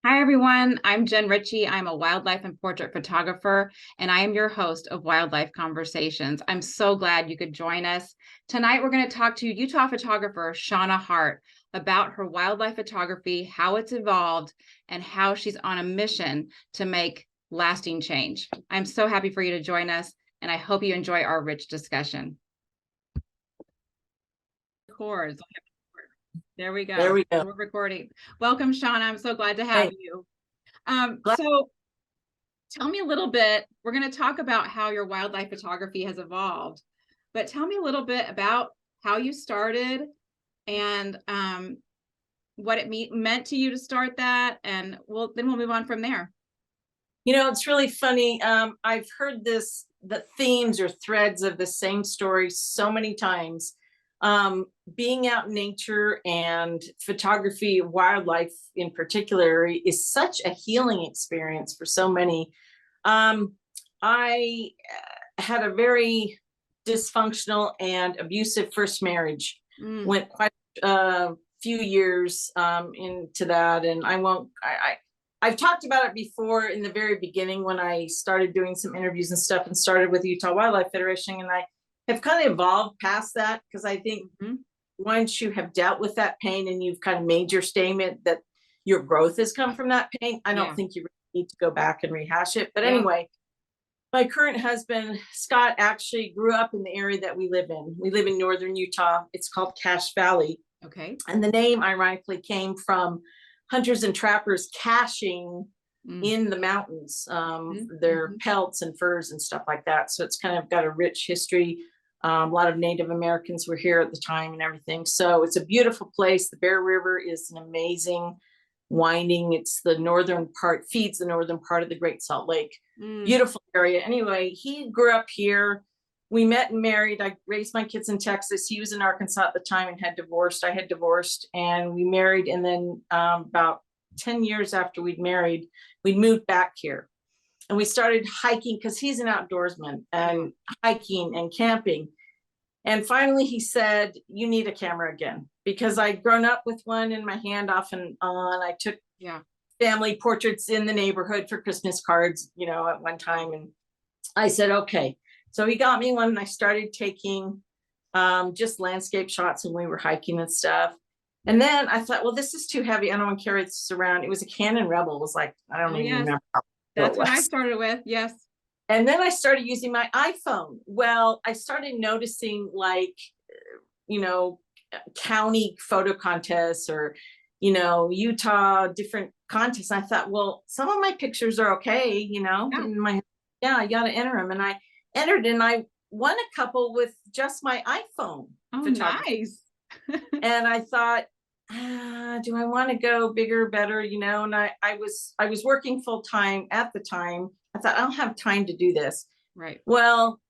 Hi, everyone. I'm Jen Ritchie. I'm a wildlife and portrait photographer, and I am your host of Wildlife Conversations. I'm so glad you could join us. Tonight, we're going to talk to Utah photographer Shauna Hart about her wildlife photography, how it's evolved, and how she's on a mission to make lasting change. I'm so happy for you to join us, and I hope you enjoy our rich discussion. Chords. There we go. There we go. We're recording. Welcome, Shauna. I'm so glad to have you. Glad So tell me a little bit. We're going to talk about how your wildlife photography has evolved, but tell me a little bit about how you started and what it meant to you to start that, and then we'll move on from there. it's really funny. I've heard the themes or threads of the same story so many times. Being out in nature and photography, wildlife in particular, is such a healing experience for so many. I had a very dysfunctional and abusive first marriage. Went quite a few years into that, and I've talked about it before in the very beginning when I started doing some interviews and stuff, and started with the Utah Wildlife Federation, and I have kind of evolved past that, because I think once you have dealt with that pain and you've kind of made your statement that your growth has come from that pain, I don't think you really need to go back and rehash it. But anyway, my current husband, Scott, actually grew up in the area that we live in. We live in northern Utah. It's called Cache Valley. Okay. And the name ironically came from hunters and trappers caching in the mountains, their pelts and furs and stuff like that. So it's kind of got a rich history. A lot of Native Americans were here at the time and everything. So it's a beautiful place. The Bear River is an amazing winding. It's the northern part, feeds the northern part of the Great Salt Lake. Beautiful area. Anyway, he grew up here. We met and married. I raised my kids in Texas. He was in Arkansas at the time and had divorced. I had divorced, and we married. And then about 10 years after we'd married, we moved back here. And we started hiking, because he's an outdoorsman, and hiking and camping. And finally he said, you need a camera again, because I'd grown up with one in my hand off and on. I took family portraits in the neighborhood for Christmas cards, at one time. And I said, okay. So he got me one, and I started taking just landscape shots when we were hiking and stuff. And then I thought, well, this is too heavy. I don't want to carry this around. It was a Canon Rebel. It was like, I don't even remember. That's what I started with. Yes. And then I started using my iPhone. Well, I started noticing, like, county photo contests, or, Utah different contests. I thought, well, some of my pictures are okay, in my, I got to enter them. And I entered, and I won a couple with just my iPhone. Oh, nice. And I thought, do I want to go bigger, better, and I was working full time at the time. I thought, I don't have time to do this. Right. Well,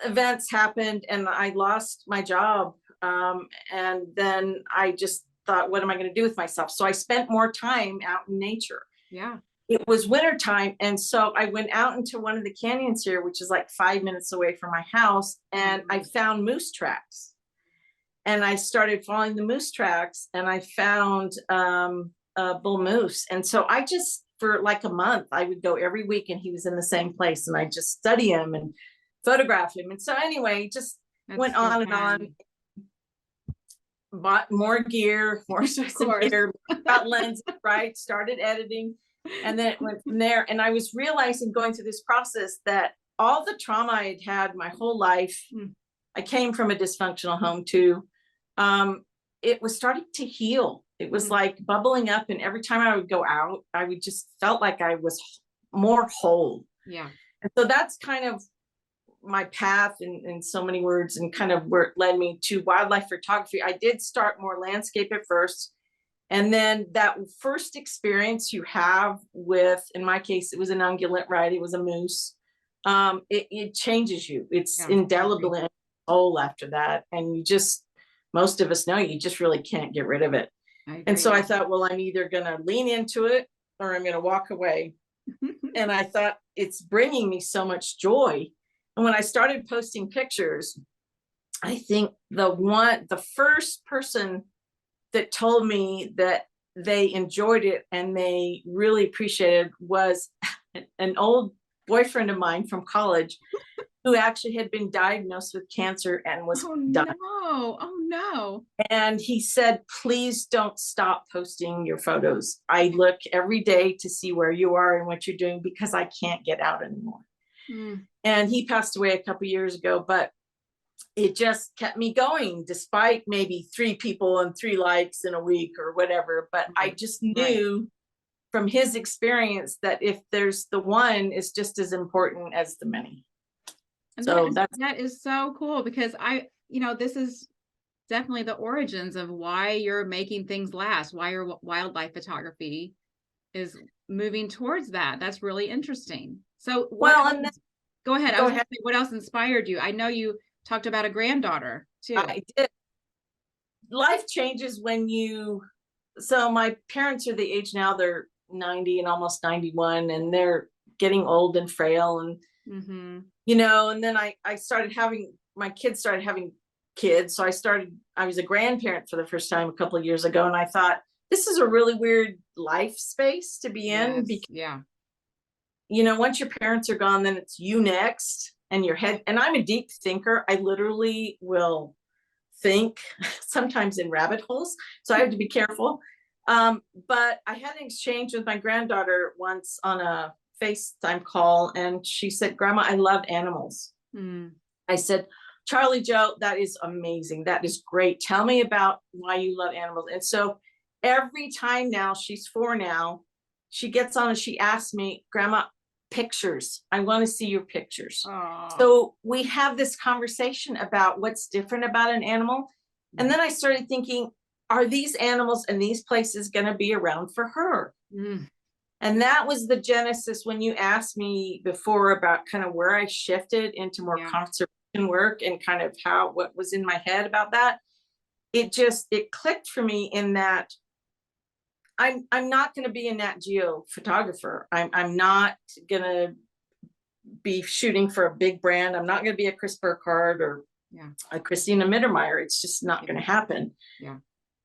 events happened, and I lost my job. And then I just thought, what am I going to do with myself? So I spent more time out in nature. Yeah. It was winter time. And so I went out into one of the canyons here, which is like 5 minutes away from my house. And I found moose tracks. And I started following the moose tracks, and I found a bull moose. And so I just, for like a month, I would go every week, and he was in the same place, and I just study him and photograph him. And so anyway, just went on and on. Bought more gear, more gear, got lenses, right? Started editing, and then it went from there. And I was realizing, going through this process, that all the trauma I had had my whole life, I came from a dysfunctional home too. It was starting to heal. It was like bubbling up. And every time I would go out, I would just felt like I was more whole. Yeah. And so that's kind of my path in so many words, and kind of where it led me to wildlife photography. I did start more landscape at first. And then that first experience you have with, in my case, it was an ungulate, right? It was a moose. It changes you. It's indelible in your soul after that. And you just, most of us know, you just really can't get rid of it. And so I thought, well, I'm either going to lean into it, or I'm going to walk away. And I thought, it's bringing me so much joy. And when I started posting pictures, I think the first person that told me that they enjoyed it and they really appreciated was an old boyfriend of mine from college who actually had been diagnosed with cancer and was dying. Oh no. And he said, please don't stop posting your photos. I look every day to see where you are and what you're doing because I can't get out anymore. And he passed away a couple years ago, but it just kept me going despite maybe 3 people and 3 likes in a week or whatever. But I just knew from his experience that if there's the one, it's just as important as the many. And so that is so cool because this is definitely the origins of why you're making things last, why your wildlife photography is moving towards that. That's really interesting. So go ahead. What else inspired you? I know you talked about a granddaughter too. I did. Life changes when so my parents are the age now, they're 90 and almost 91, and they're getting old and frail. And, and then I started having, my kids started having kids. So I was a grandparent for the first time a couple of years ago. And I thought, this is a really weird life space to be in. Because, once your parents are gone, then it's you next and your head. And I'm a deep thinker. I literally will think sometimes in rabbit holes. So I have to be careful. But I had an exchange with my granddaughter once on a FaceTime call. And she said, Grandma, I love animals. I said, Charlie Joe, that is amazing. That is great. Tell me about why you love animals. And so every time now, she's 4 now, she gets on and she asks me, Grandma, pictures. I want to see your pictures. Aww. So we have this conversation about what's different about an animal. And then I started thinking, are these animals and these places going to be around for her? And that was the genesis when you asked me before about kind of where I shifted into more conservation work and kind of what was in my head about that. It clicked for me in that I'm not going to be a Nat Geo photographer. I'm not going to be shooting for a big brand. I'm not going to be a Chris Burkhardt or a Christina Mittermeier. It's just not going to happen.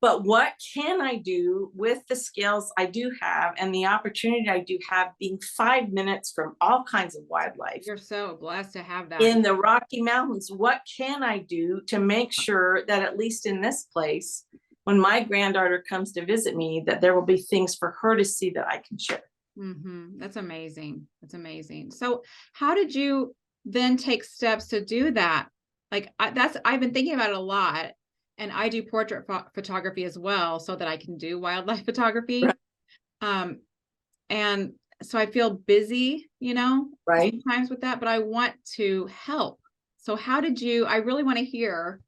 But what can I do with the skills I do have and the opportunity I do have, being 5 minutes from all kinds of wildlife? You're so blessed to have that. In the Rocky Mountains, what can I do to make sure that at least in this place, when my granddaughter comes to visit me, that there will be things for her to see that I can share? That's amazing. That's amazing. So how did you then take steps to do that? Like I've been thinking about it a lot. And I do portrait photography as well, so that I can do wildlife photography. And so I feel busy, sometimes with that, but I want to help. So how did you, I really want to hear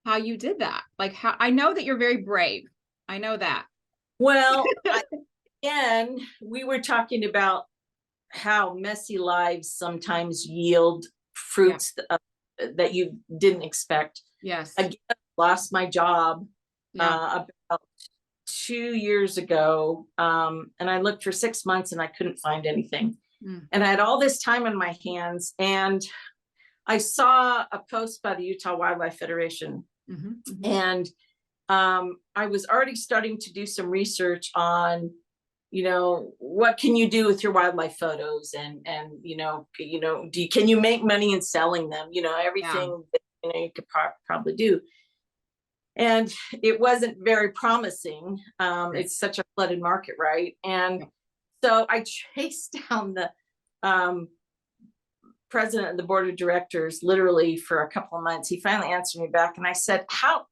how you did that. Like I know that you're very brave. I know that. Well, again, we were talking about how messy lives sometimes yield fruits that you didn't expect. Yes. Again, lost my job about 2 years ago. And I looked for 6 months and I couldn't find anything. And I had all this time on my hands. And I saw a post by the Utah Wildlife Federation. And I was already starting to do some research on, what can you do with your wildlife photos? And can you make money in selling them? Everything that, you could probably do. And it wasn't very promising. It's such a flooded market, right? And so I chased down the president of the board of directors literally for a couple of months. He finally answered me back and I said, how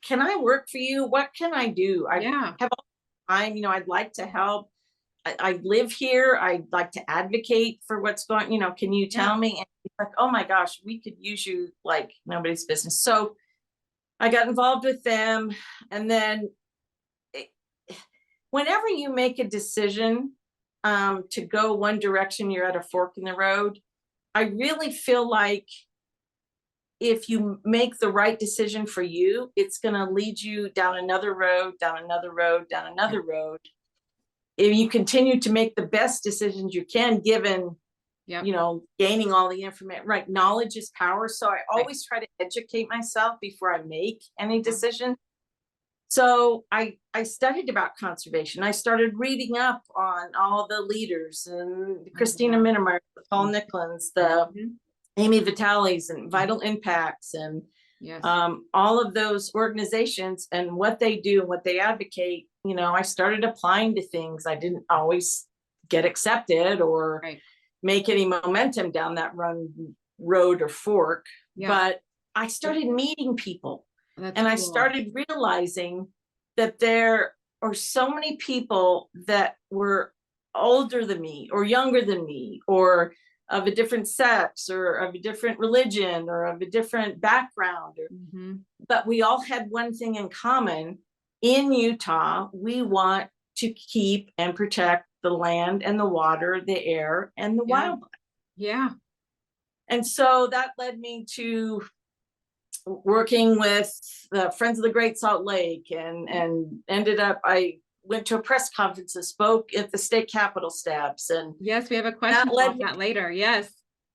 can I work for you? What can I do? I have all the time, I'd like to help. I live here. I'd like to advocate for what's going, can you tell me? And he's like, oh my gosh, we could use you like nobody's business. So I got involved with them. And then whenever you make a decision to go one direction, you're at a fork in the road. I really feel like if you make the right decision for you, it's going to lead you down another road, down another road, down another road. If you continue to make the best decisions you can, given, gaining all the information, right? Knowledge is power. So I always try to educate myself before I make any decision. So I studied about conservation. I started reading up on all the leaders and Christina Minimer, Paul Nicklins, the Amy Vitalis and Vital Impacts and all of those organizations and what they do and what they advocate. You know, I started applying to things. I didn't always get accepted or make any momentum down that road or fork, but I started meeting people. I started realizing that there are so many people that were older than me or younger than me or of a different sex or of a different religion or of a different background. But we all had one thing in common. In Utah, we want to keep and protect the land and the water, the air, and the wildlife. Yeah. And so that led me to working with the Friends of the Great Salt Lake and ended up, I went to a press conference and spoke at the state capitol steps. And yes, we have a question about that later. Yes.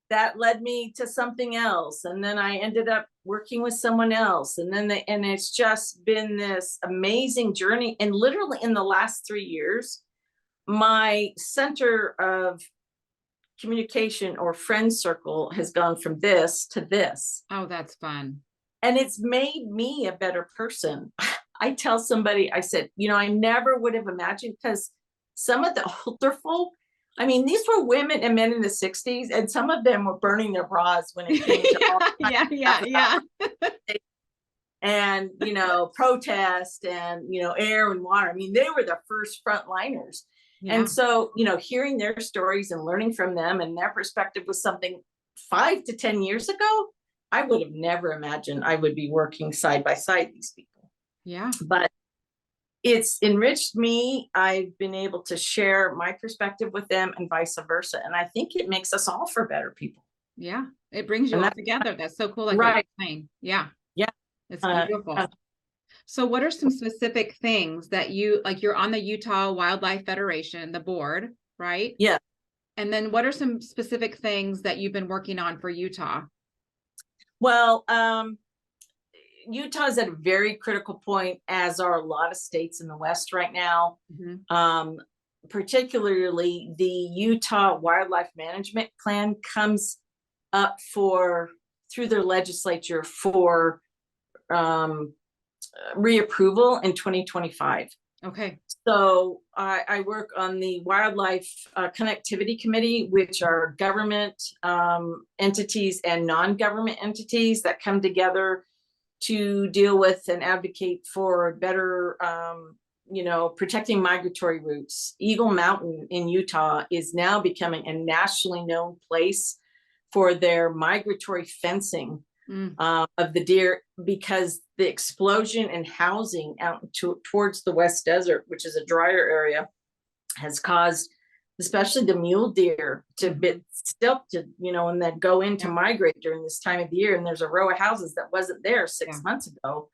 That led me to something else. And then I ended up working with someone else. And then and it's just been this amazing journey. And literally in the last 3 years, my center of communication or friend circle has gone from this to this. Oh, that's fun. And it's made me a better person. I tell somebody, I said, you know, I never would have imagined, because some of the older folk, I mean, these were women and men in the 60s, and some of them were burning their bras when it came to and, you know, protest and, you know, air and water. I mean, they were the first frontliners. And so, you know, hearing their stories and learning from them and their perspective was something 5 to 10 years ago, I would have never imagined I would be working side by side these people. Yeah. But it's enriched me. I've been able to share my perspective with them and vice versa. And I think it makes us all for better people. Yeah. It brings you all together. That's so cool. Like right. What you're saying. Yeah. Yeah. It's beautiful. So what are some specific things that you're on the Utah Wildlife Federation, the board, right? Yeah. And then what are some specific things that you've been working on for Utah? Well, Utah is at a very critical point, as are a lot of states in the West right now. Particularly the Utah Wildlife Management Plan comes up through their legislature for reapproval in 2025. Okay. So I work on the Wildlife Connectivity Committee, which are government entities and non-government entities that come together to deal with and advocate for better, you know, protecting migratory routes. Eagle Mountain in Utah is now becoming a nationally known place for their migratory fencing of the deer, because the explosion in housing out towards the West Desert, which is a drier area, has caused especially the mule deer to be stilted, you know, and then go in to migrate during this time of the year. And there's a row of houses that wasn't there 6 months ago.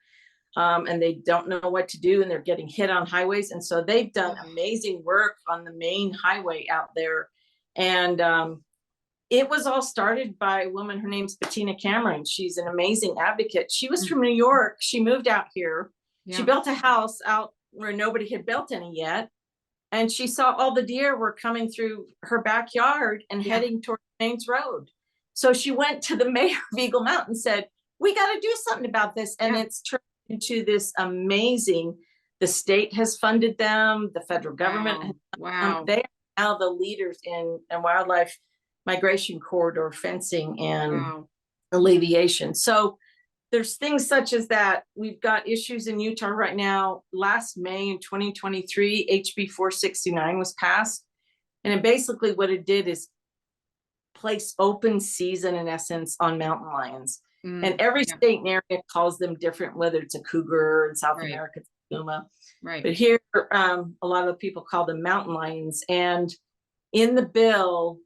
And they don't know what to do, and they're getting hit on highways. And so they've done amazing work on the main highway out there. And it was all started by a woman. Her name's Bettina Cameron. She's an amazing advocate. She was from New York. She moved out here. She built a house out where nobody had built any yet. And she saw all the deer were coming through her backyard and heading toward Mains Road. So she went to the mayor of Eagle Mountain and said, we got to do something about this. And it's turned into this amazing, the state has funded them. The federal government has funded them. They are now the leaders in wildlife migration corridor fencing and alleviation. So there's things such as that. We've got issues in Utah right now. Last May in 2023, HB 469 was passed. And basically what it did is place open season, in essence, on mountain lions. And every state and area calls them different, whether it's a cougar in South America, it's a puma. But here, a lot of the people call them mountain lions. And in the bill,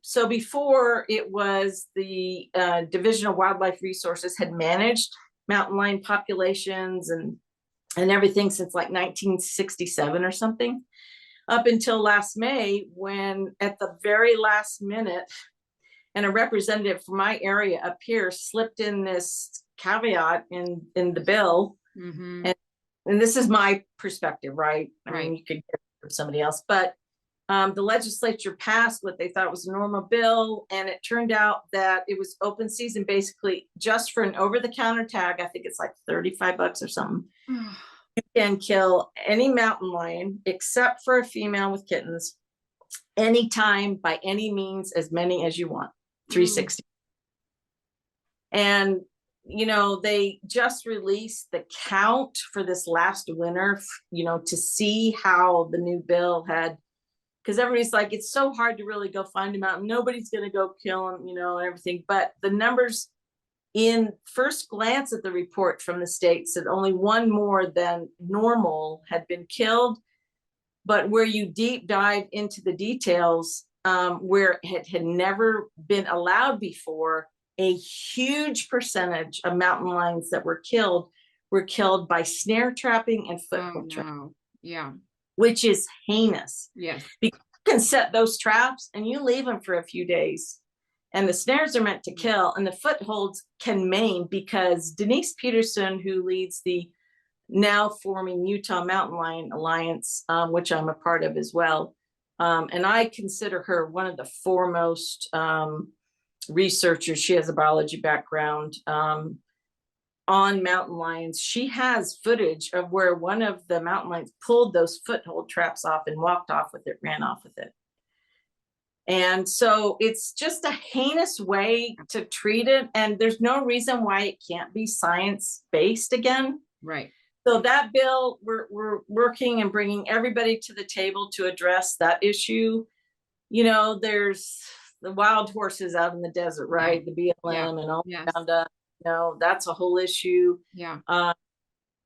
so before, it was the Division of Wildlife Resources had managed mountain lion populations and everything since like 1967 or something, up until last May, when at the very last minute, and a representative from my area up here slipped in this caveat in the bill. And and this is my perspective, right? I Right. mean, you could get it from somebody else, but the legislature passed what they thought was a normal bill, and it turned out that it was open season basically just for an over-the-counter tag. I think it's like $35 or something. You can kill any mountain lion except for a female with kittens anytime by any means, as many as you want, 360. And you know, they just released the count for this last winter, you know, to see how the new bill had, because everybody's like, it's so hard to really go find them out. Nobody's going to go kill them, you know, and everything. But the numbers in first glance at the report from the state said only one more than normal had been killed. But where you deep dive into the details, where it had never been allowed before, a huge percentage of mountain lions that were killed by snare trapping and foothold trapping. Yeah. Which is heinous. Yes. Because you can set those traps and you leave them for a few days. And the snares are meant to kill, and the footholds can maim, because Denise Peterson, who leads the now forming Utah Mountain Lion Alliance, which I'm a part of as well. And I consider her one of the foremost researchers. She has a biology background on mountain lions. She has footage of where one of the mountain lions pulled those foothold traps off and walked off with it, ran off with it. And so it's just a heinous way to treat it. And there's no reason why it can't be science-based again. Right. So that bill, we're working and bringing everybody to the table to address that issue. You know, there's the wild horses out in the desert, right? The BLM and all around. No, that's a whole issue. Yeah.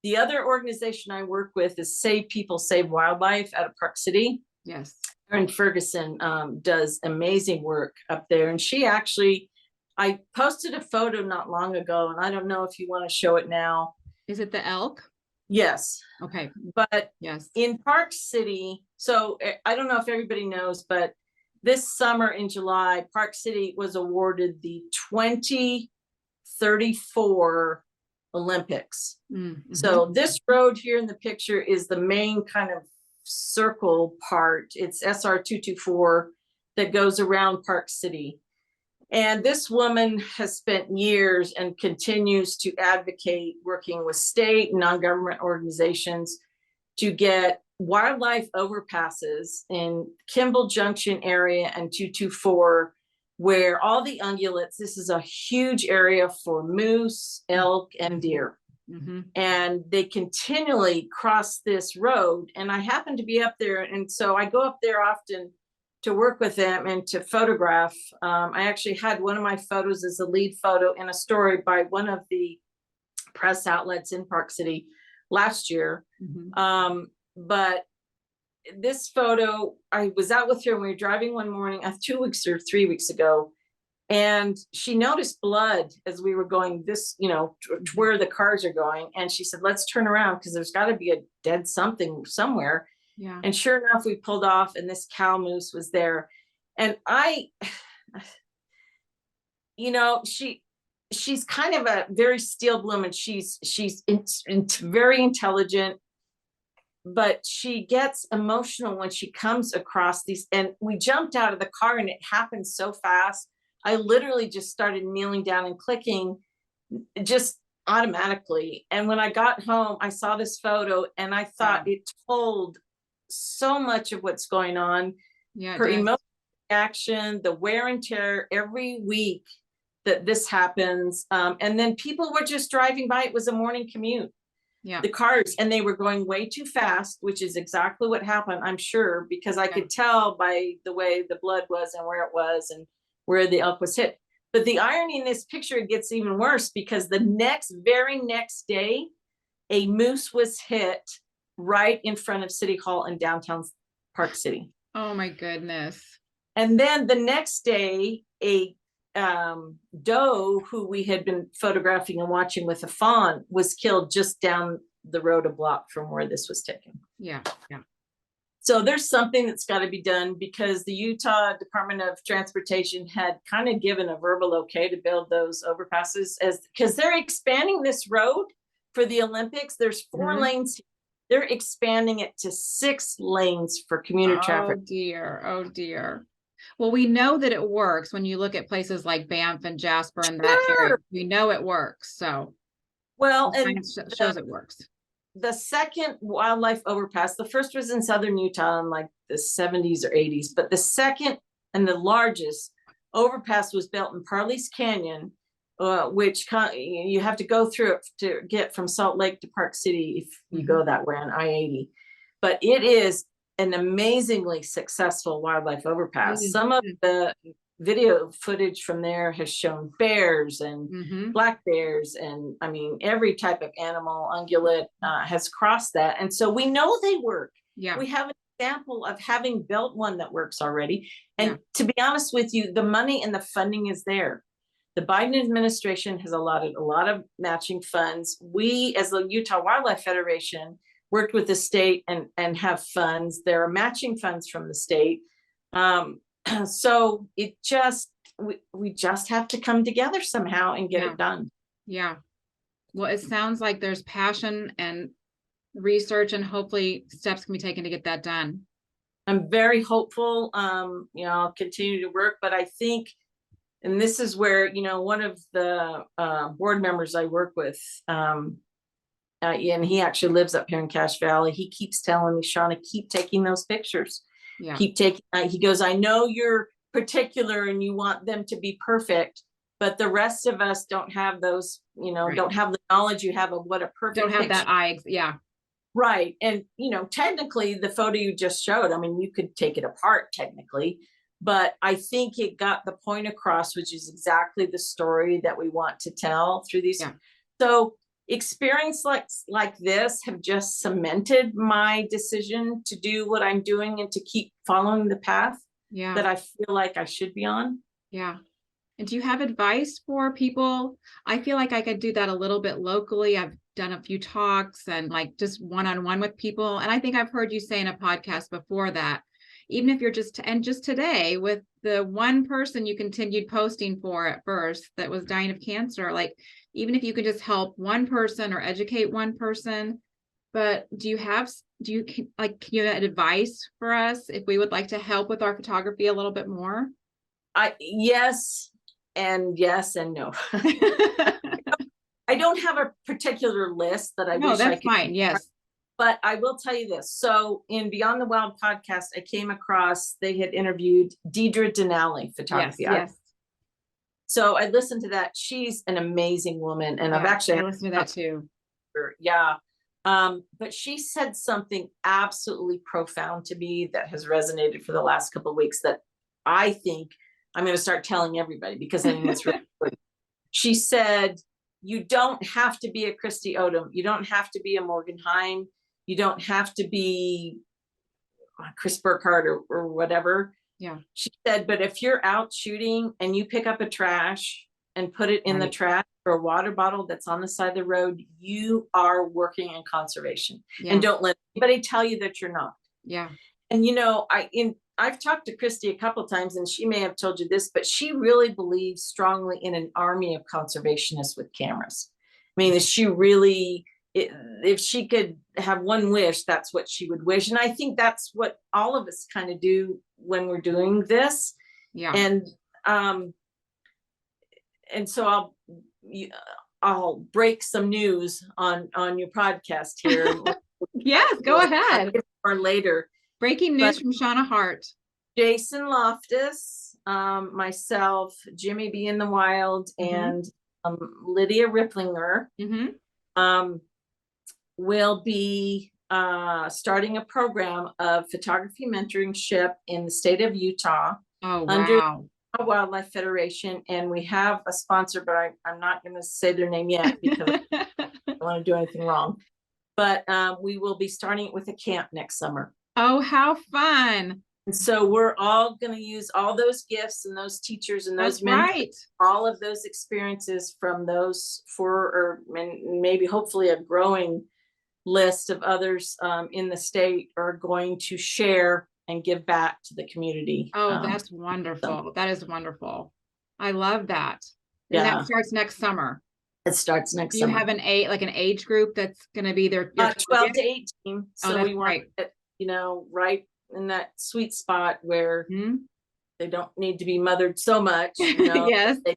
The other organization I work with is Save People, Save Wildlife out of Park City. Yes. Erin Ferguson does amazing work up there. And she actually, I posted a photo not long ago, and I don't know if you want to show it now. Is it the elk? Yes. Okay. But yes, in Park City, so I don't know if everybody knows, but this summer in July, Park City was awarded the 2034 Olympics. Mm-hmm. So this road here in the picture is the main kind of circle part. It's SR 224 that goes around Park City. And this woman has spent years and continues to advocate, working with state and non-government organizations, to get wildlife overpasses in Kimball Junction area and 224, where all the ungulates, this is a huge area for moose, elk, and deer. Mm-hmm. And they continually cross this road. And I happen to be up there. And so I go up there often to work with them and to photograph. I actually had one of my photos as a lead photo in a story by one of the press outlets in Park City last year. Mm-hmm. But this photo, I was out with her and we were driving one morning, 2 weeks or 3 weeks ago, and she noticed blood as we were going this, you know, to where the cars are going. And she said, let's turn around because there's got to be a dead something somewhere. Yeah. And sure enough, we pulled off and this cow moose was there. And I, you know, she's kind of a very steel bloom, and she's very intelligent, but she gets emotional when she comes across these. And we jumped out of the car and it happened so fast. I literally just started kneeling down and clicking just automatically. And when I got home, I saw this photo and I thought it told so much of what's going on. Yeah, her emotional reaction, the wear and tear every week that this happens. And then people were just driving by. It was a morning commute. Yeah, the cars, and they were going way too fast, which is exactly what happened, I'm sure, because I could tell by the way the blood was and where it was and where the elk was hit. But the irony in this picture, it gets even worse, because the very next day, a moose was hit right in front of City Hall in downtown Park City. Oh my goodness. And then the next day, a doe who we had been photographing and watching with a fawn was killed just down the road a block from where this was taken. Yeah. So there's something that's got to be done, because the Utah Department of Transportation had kind of given a verbal okay to build those overpasses, because they're expanding this road for the Olympics, there's 4 lanes. They're expanding it to 6 lanes for commuter traffic. Oh dear. Oh dear. Well, we know that it works when you look at places like Banff and Jasper and that area. We know it works. So well, and shows it works. The second wildlife overpass, the first was in southern Utah in like the 70s or 80s, but the second and the largest overpass was built in Parley's Canyon, which you have to go through it to get from Salt Lake to Park City if you go that way on I-80. But it is an amazingly successful wildlife overpass. Some of the video footage from there has shown bears and black bears, and I mean every type of animal, ungulate, has crossed that, and so we know they work. Yeah, we have an example of having built one that works already. And to be honest with you, the money and the funding is there. The Biden administration has allotted a lot of matching funds. We, as the Utah Wildlife Federation, worked with the state and have funds. There are matching funds from the state. So it just, we just have to come together somehow and get it done. Yeah. Well, it sounds like there's passion and research, and hopefully steps can be taken to get that done. I'm very hopeful. I'll continue to work, but I think, and this is where, one of the board members I work with, and he actually lives up here in Cache Valley. He keeps telling me, Shauna, keep taking those pictures. Yeah. Keep taking. He goes, I know you're particular and you want them to be perfect, but the rest of us don't have those. Don't have the knowledge you have of what a perfect. Don't have picture. That eye. Yeah. Right. And, technically the photo you just showed, I mean, you could take it apart technically, but I think it got the point across, which is exactly the story that we want to tell through these. Yeah. So experience like this have just cemented my decision to do what I'm doing and to keep following the path that I feel like I should be on. Yeah. And do you have advice for people? I feel like I could do that a little bit locally. I've done a few talks and like just one-on-one with people. And I think I've heard you say in a podcast before that even if you're just today with the one person you continued posting for at first that was dying of cancer, like even if you could just help one person or educate one person. But can you have advice for us if we would like to help with our photography a little bit more? Yes and no. I don't have a particular list that I wish I could. Fine. Yes. But I will tell you this. So in Beyond the Wild podcast, I came across, they had interviewed Deidre Denali, photography. Yes. So I listened to that. She's an amazing woman. And I've actually listened to that too. Yeah. But she said something absolutely profound to me that has resonated for the last couple of weeks that I think I'm going to start telling everybody because I think it's really good. She said, you don't have to be a Christy Odom. You don't have to be a Morgan Heim. You don't have to be Chris Burkhardt or whatever. Yeah. She said, but if you're out shooting and you pick up a trash and put it in the trash or a water bottle that's on the side of the road, you are working in conservation. And don't let anybody tell you that you're not. Yeah. And I've talked to Christy a couple of times, and she may have told you this, but she really believes strongly in an army of conservationists with cameras. I mean, she really, if she could have one wish, that's what she would wish. And I think that's what all of us kind of do when we're doing this. Yeah. And so I'll break some news on your podcast here. Yes, go ahead. Or later. Breaking news from Shauna Hart. Jason Loftus, myself, Jimmy B in the Wild, and Lydia Ripplinger will be starting a program of photography mentorship in the state of Utah. Oh, wow. Under the Wildlife Federation. And we have a sponsor, but I'm not going to say their name yet because I don't want to do anything wrong. But we will be starting it with a camp next summer. Oh, how fun. And so we're all going to use all those gifts and those teachers and those mentors, all of those experiences from those or maybe hopefully a growing list of others in the state are going to share and give back to the community. Oh, that's wonderful. That is wonderful. I love that. And that starts next summer. It starts next Do you summer. have an age group that's going to be your 12 target? to 18. So that's we want right. it, right in that sweet spot where they don't need to be mothered so much, Yes. they,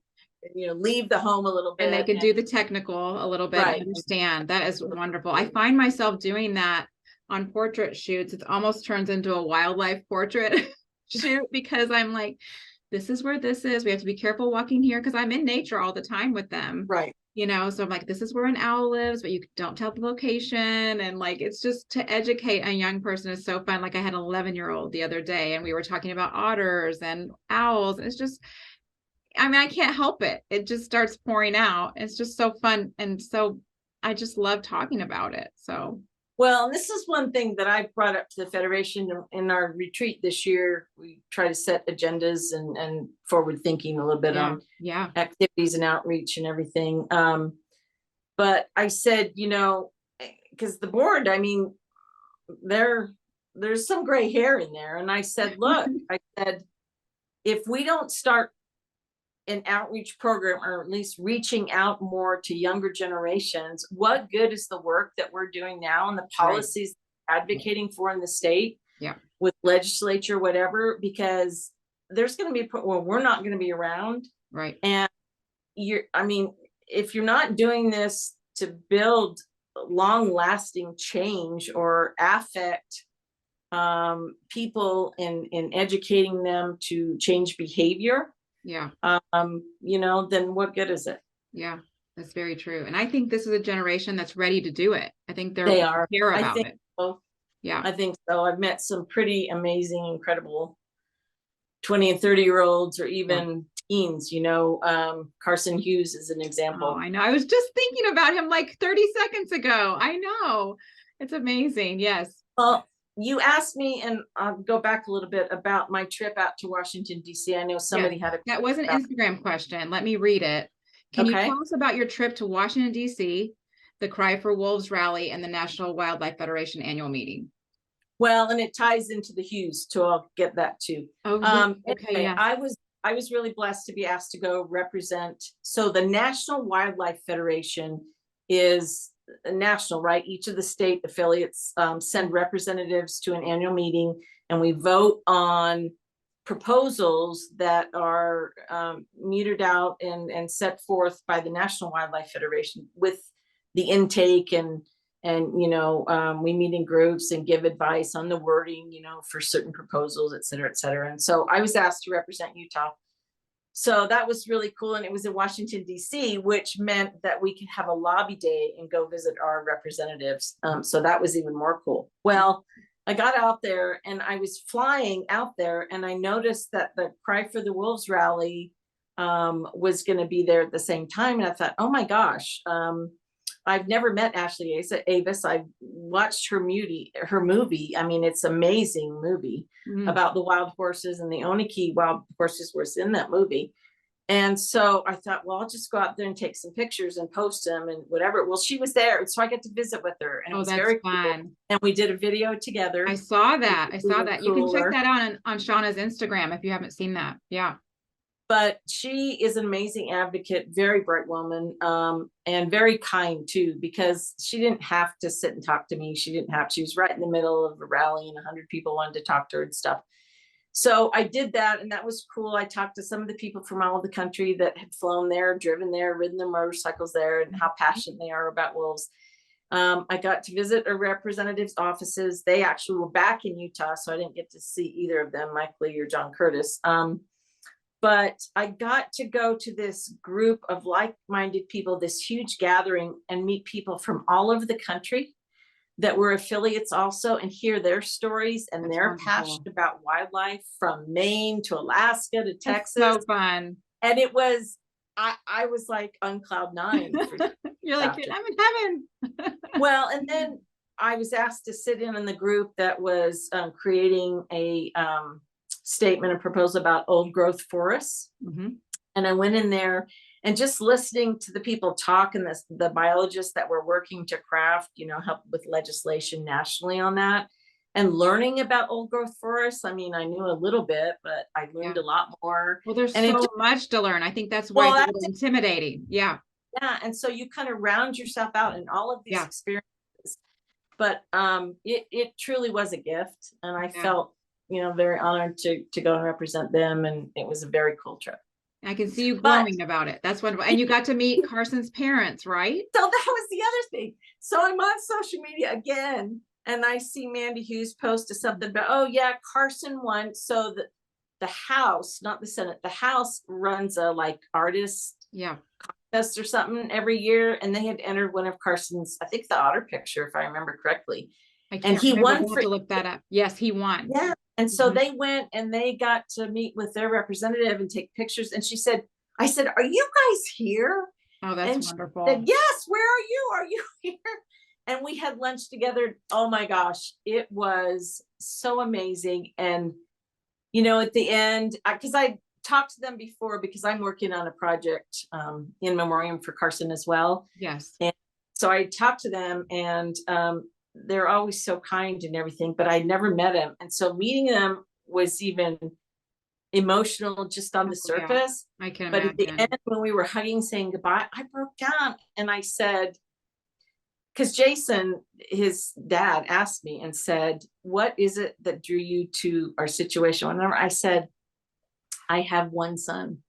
leave the home a little bit. And they can do the technical a little bit. Right. I understand. That is wonderful. I find myself doing that on portrait shoots. It almost turns into a wildlife portrait shoot because I'm like, this is where this is. We have to be careful walking here because I'm in nature all the time with them. Right. So I'm like, this is where an owl lives, but you don't tell the location. And like, it's just to educate a young person is so fun. Like I had an 11-year-old the other day and we were talking about otters and owls. And it's just, I mean, I can't help it. It just starts pouring out. It's just so fun. And so I just love talking about it. So, well, this is one thing that I brought up to the Federation in our retreat this year. We try to set agendas and forward thinking a little bit on activities and outreach and everything. But I said, because the board, I mean, there's some gray hair in there. And I said, look, if we don't start an outreach program, or at least reaching out more to younger generations, what good is the work that we're doing now and the policies advocating for in the state with legislature, whatever, because there's going to be, we're not going to be around. Right. And if you're not doing this to build long lasting change or affect people in educating them to change behavior, then what good is it? Yeah, that's very true. And I think this is a generation that's ready to do it. I think they are care about I think it. So. Yeah, I think so. I've met some pretty amazing, incredible 20 and 30-year-olds, or even teens. Carson Hughes is an example. Oh, I know. I was just thinking about him like 30 seconds ago. I know. It's amazing. Yes. Well, you asked me, and I'll go back a little bit, about my trip out to Washington, D.C. I know somebody had that was an Instagram question. Let me read it. Can you tell us about your trip to Washington, D.C., the Cry for Wolves rally, and the National Wildlife Federation annual meeting? Well, and it ties into the Hughes too. I'll get that too. Okay. I was really blessed to be asked to go represent. So the National Wildlife Federation is national, right? Each of the state affiliates send representatives to an annual meeting, and we vote on proposals that are metered out and set forth by the National Wildlife Federation with the intake and we meet in groups and give advice on the wording, for certain proposals, et cetera, et cetera. And so I was asked to represent Utah. So that was really cool. And it was in Washington, D.C., which meant that we could have a lobby day and go visit our representatives. So that was even more cool. Well, I got out there and I was flying out there, and I noticed that the Cry for the Wolves rally was going to be there at the same time. And I thought, oh my gosh, I've never met Ashley Avis. I've watched her movie. I mean, it's an amazing movie about the wild horses, and the Oniki wild horses was in that movie. And so I thought, well, I'll just go out there and take some pictures and post them and whatever. Well, she was there, so I got to visit with her, and it was very fun. Cool. And we did a video together. I saw that. You can check that out on Shauna's Instagram if you haven't seen that. Yeah. But she is an amazing advocate, very bright woman, and very kind too, because she didn't have to sit and talk to me. She was right in the middle of a rally and 100 people wanted to talk to her and stuff. So I did that, and that was cool. I talked to some of the people from all over the country that had flown there, driven there, ridden their motorcycles there, and how passionate they are about wolves. I got to visit our representatives' offices. They actually were back in Utah, so I didn't get to see either of them, Mike Lee or John Curtis. But I got to go to this group of like-minded people, this huge gathering, and meet people from all over the country that were affiliates also, and hear their stories and their passion about wildlife, from Maine to Alaska to Texas. That's so fun. And it was, I was like on cloud nine. You're like, I'm in heaven. Well, and then I was asked to sit in the group that was creating a statement and proposal about old growth forests. And I went in there and just listening to the people talk, and the biologists that were working to craft, help with legislation nationally on that, and learning about old growth forests. I mean, I knew a little bit, but I learned a lot more. Well, there's so much to learn. I think that's why it's a little intimidating. Yeah. Yeah. And so you kind of round yourself out in all of these Yeah. experiences. But it truly was a gift. And I Yeah. felt, very honored to go and represent them. And it was a very cool trip. I can see you But glowing about it. That's wonderful. And you got to meet Carson's parents, right? so that was the other thing. So I'm on social media again, and I see Mandy Hughes post something about, oh yeah, Carson won. So the house, not the Senate, the house runs a like artist Yeah. contest or something every year, and they had entered one of Carson's, I think the otter picture, if I remember correctly. I And can't he remember. won We'll have to look that up. Yes, he won. yeah. And so Mhm. they went and they got to meet with their representative and take pictures. And I said, are you guys here? Oh, that's And she wonderful. said, yes, where are you? Are you here? And we had lunch together. Oh my gosh, it was so amazing. And, at the end, because I talked to them before, because I'm working on a project in memoriam for Carson as well. Yes. And so I talked to them, and they're always so kind and everything, but I never met him. And so meeting them was even emotional just on the surface. I can But at the imagine. end, when we were hugging, saying goodbye, I broke down and I said, because Jason, his dad, asked me and said, what is it that drew you to our situation? Whenever I said, I have one son.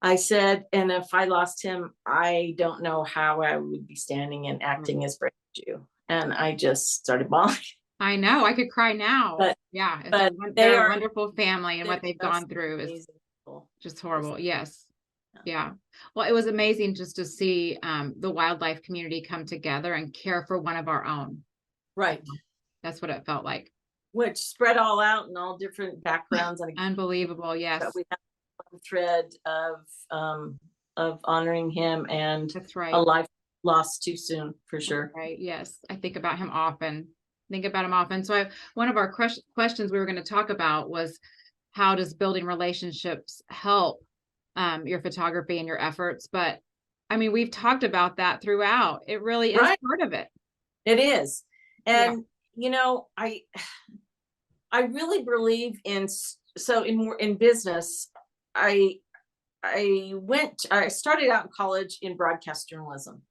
I said, and if I lost him, I don't know how I would be standing and acting as brave as you. And I just started bawling. I know, I could cry now. But yeah, they're a wonderful family, and what they've gone through is just horrible. Yes. Yeah. Well, it was amazing just to see the wildlife community come together and care for one of our own. Right. That's what it felt like. Which spread all out in all different backgrounds. And unbelievable. Yes. But we have one thread of honoring him, and that's right. A life lost too soon, for sure. That's right. Yes. I think about him often. So one of our questions we were going to talk about was, how does building relationships help your photography and your efforts? But I mean, we've talked about that throughout. It really is part of it. It is. And, I really believe in business. I started out in college in broadcast journalism,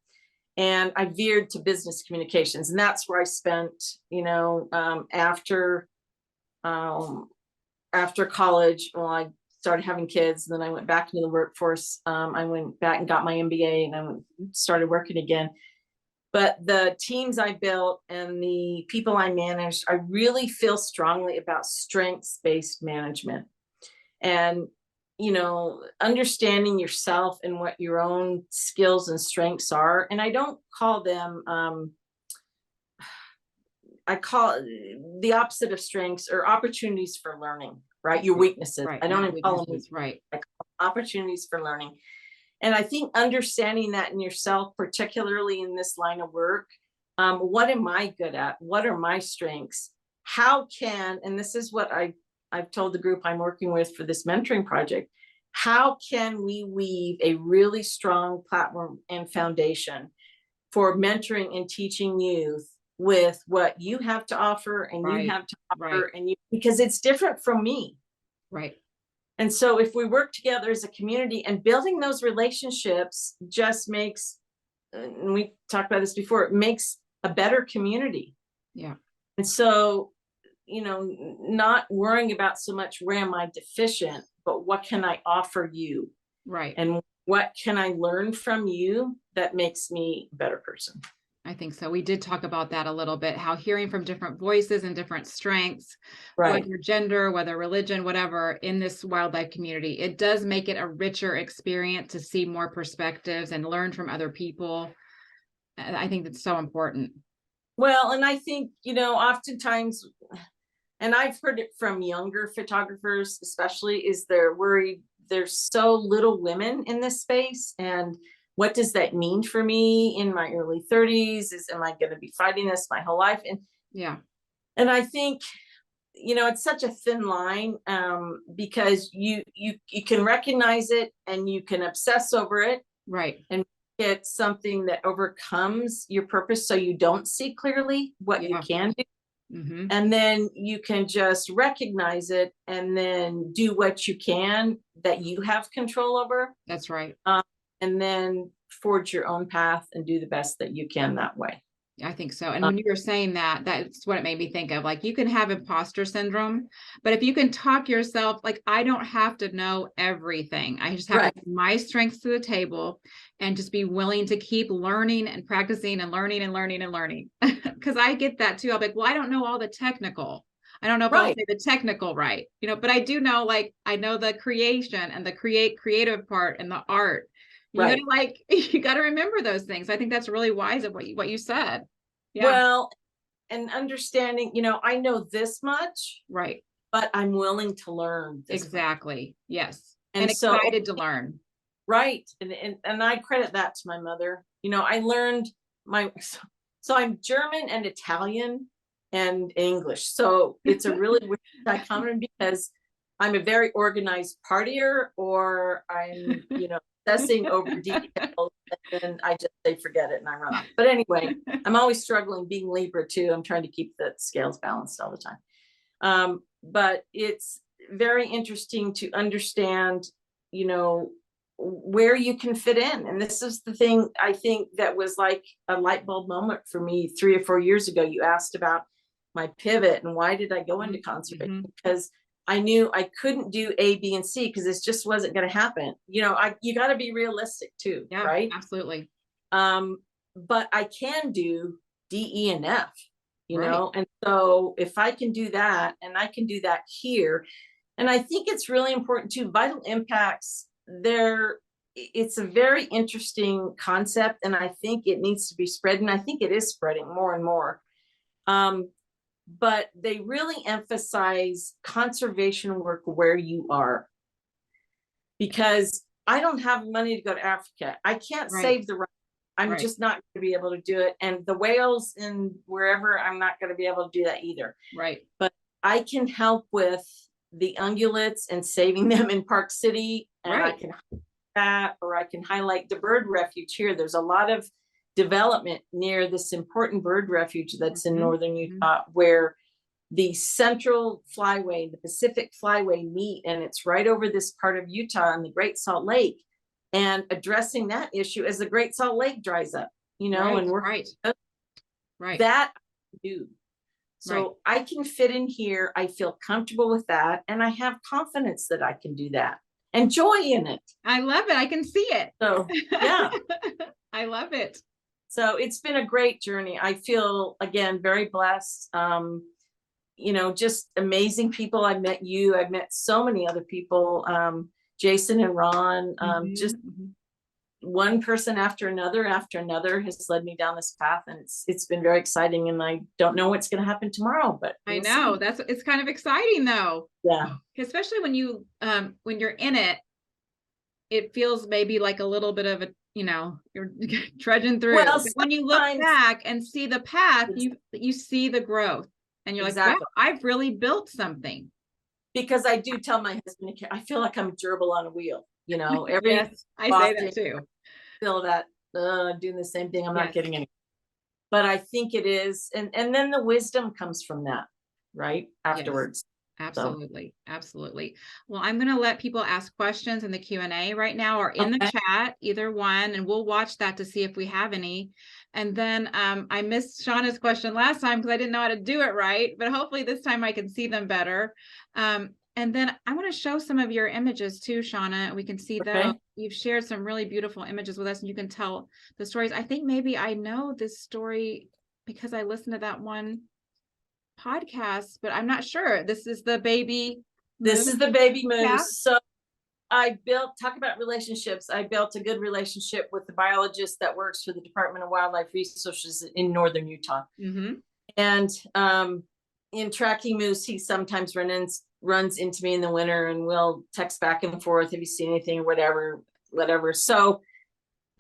and I veered to business communications. And that's where I spent, after college, well, I started having kids, and then I went back into the workforce. I went back and got my MBA, and I started working again. But the teams I built and the people I managed, I really feel strongly about strengths-based management. And, understanding yourself and what your own skills and strengths are. And I don't call them, I call the opposite of strengths, or opportunities for learning, right? Your weaknesses. Right. I don't call them right. I call them opportunities for learning. And I think understanding that in yourself, particularly in this line of work, what am I good at? What are my strengths? And this is what I've told the group I'm working with for this mentoring project, how can we weave a really strong platform and foundation for mentoring and teaching youth with what you have to offer and you have to offer, and because it's different from me. Right. And so if we work together as a community, and building those relationships just makes, and we talked about this before, it makes a better community. Yeah. And so, not worrying about so much, where am I deficient, but what can I offer you? Right. And what can I learn from you that makes me a better person? I think so. We did talk about that a little bit, how hearing from different voices and different strengths, whether gender, whether religion, whatever, in this wildlife community, it does make it a richer experience to see more perspectives and learn from other people. I think that's so important. Well, and I think, oftentimes, and I've heard it from younger photographers, especially, is they're worried there's so little women in this space. And what does that mean for me in my early 30s? Am I going to be fighting this my whole life? And I think, it's such a thin line, because you can recognize it and you can obsess over it. Right. And it's something that overcomes your purpose, so you don't see clearly what you can do. And then you can just recognize it and then do what you can that you have control over. That's right. and then forge your own path and do the best that you can that way. I think so. And when you were saying that, that's what it made me think of. Like, you can have imposter syndrome, but if you can talk yourself, like, I don't have to know everything. I just have to bring my strengths to the table and just be willing to keep learning and practicing and learning and learning and learning. Because I get that too. I'm like, well, I don't know all the technical. I don't know if I'll say the technical right, you know, but I do know, like, I know the creation and the creative part and the art. You gotta, like, you got to remember those things. I think that's really wise of what you said. Yeah. Well, and understanding, you know, I know this much, right, but I'm willing to learn this exactly much. Yes, and so excited to learn. Right, and I credit that to my mother. You know, I learned so I'm German and Italian and English, so it's a really weird dichotomy because I'm a very organized partier, or I'm, you know, obsessing over details, and I just say forget it and I run off. But anyway, I'm always struggling being Libra too. I'm trying to keep the scales balanced all the time. But it's very interesting to understand, you know, where you can fit in. And this is the thing I think that was like a light bulb moment for me 3 or 4 years ago. You asked about my pivot and why did I go into conservation? Because I knew I couldn't do A, B, and C because this just wasn't going to happen. You know, you got to be realistic too, right? Absolutely. But I can do D, E, and F, you know? And so if I can do that, and I can do that here, and I think it's really important too, vital impacts, it's a very interesting concept, and I think it needs to be spread, and I think it is spreading more and more. But they really emphasize conservation work where you are, because I don't have money to go to Africa. I can't save the I'm just not going to be able to do it. And the whales in wherever, I'm not going to be able to do that either. But I can help with the ungulates and saving them in Park City. And I can that, or I can highlight the bird refuge here. There's a lot of development near this important bird refuge that's in northern Utah, where the Central Flyway, the Pacific Flyway meet, and it's right over this part of Utah and the Great Salt Lake, and addressing that issue as the Great Salt Lake dries up, you know, and we're that I do. So I can fit in here. I feel comfortable with that, and I have confidence that I can do that and joy in it. I love it. I can see it. So yeah, I love it. So it's been a great journey. I feel, again, very blessed. You know, just amazing people. I've met you. I've met so many other people, Jason and Ron, just one person after another has led me down this path, and it's been very exciting, and I don't know what's going to happen tomorrow, but I know it's kind of exciting though. Yeah. Especially when you're in it, it feels maybe like a little bit of a, you know, you're trudging through. Well, when you look back and see the path, you see the growth, and you're like, wow, I've really built something. Because I do tell my husband, I feel like I'm a gerbil on a wheel, you know, I say that too. Feel that doing the same thing. I'm not getting any, but I think it is. And then the wisdom comes from that, right? Afterwards. Absolutely. Absolutely. Well, I'm going to let people ask questions in the Q&A right now, or in the chat, either one, and we'll watch that to see if we have any. And then I missed Shauna's question last time because I didn't know how to do it right, but hopefully this time I can see them better. And then I want to show some of your images too, Shauna. We can see that you've shared some really beautiful images with us, and you can tell the stories. I think maybe I know this story because I listened to that one podcast, but I'm not sure. This is the baby moose. This is the baby moose. Yeah. So I talk about relationships. I built a good relationship with the biologist that works for the Department of Wildlife Resources in northern Utah. And in tracking moose, he sometimes runs into me in the winter, and we'll text back and forth, have you seen anything, or whatever. So,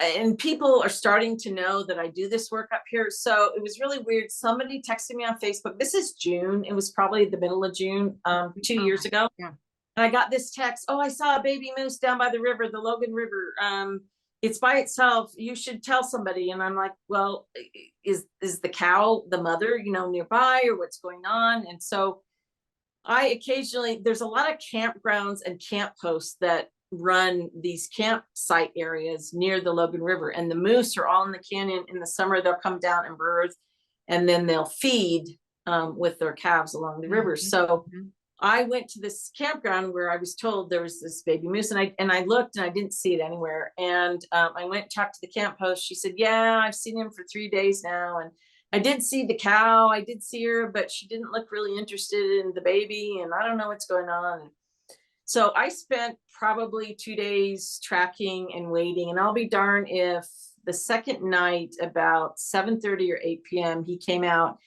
and people are starting to know that I do this work up here. So it was really weird. Somebody texted me on Facebook. This is June. It was probably the middle of June, 2 years ago. Yeah. And I got this text. Oh, I saw a baby moose down by the river, the Logan River. It's by itself. You should tell somebody. And I'm like, well, is the cow, the mother, you know, nearby, or what's going on? And so I occasionally, there's a lot of campgrounds and camp posts that run these campsite areas near the Logan River, and the moose are all in the canyon. In the summer, they'll come down and birth, and then they'll feed with their calves along the river. So I went to this campground where I was told there was this baby moose, and I looked and I didn't see it anywhere. And I went and talked to the camp host. She said, yeah, I've seen him for 3 days now. And I did see the cow. I did see her, but she didn't look really interested in the baby. And I don't know what's going on. So I spent probably 2 days tracking and waiting. And I'll be darned if the second night, about 7:30 or 8 p.m., he came out,